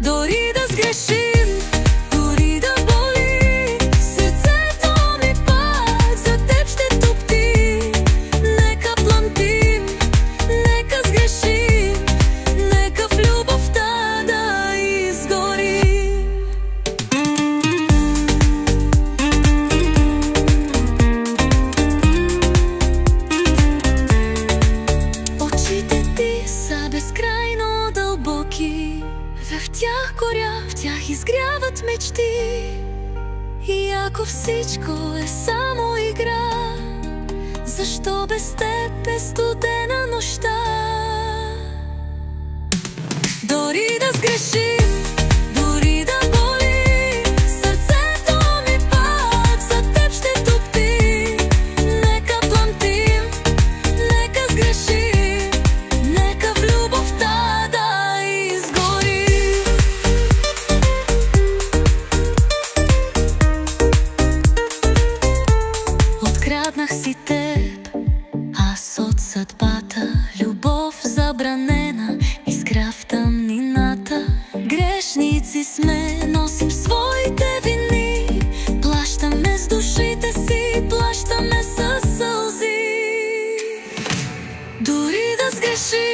Дори да сгрешим, дори да боли, сърцето ми пак за теб ще топти. Нека пламтим, нека сгрешим, нека в любовта да изгорим. Очите ти са безкрайно дълбоки, в тях горя, в тях изгряват мечти. И ако всичко е само игра, защо без теб е студена нощта? Дори да сгрешим, дори да боли, сърцето ми пак за теб ще топти. Нека пламтим, нека сгрешим, нека в любовта да изгорим. Откраднах си теб, аз от съдбата, любов забранена, искра в тъмнината. Грешници сме, носим своите вини, плащаме с душите си, плащаме със сълзи. Дори да сгрешим,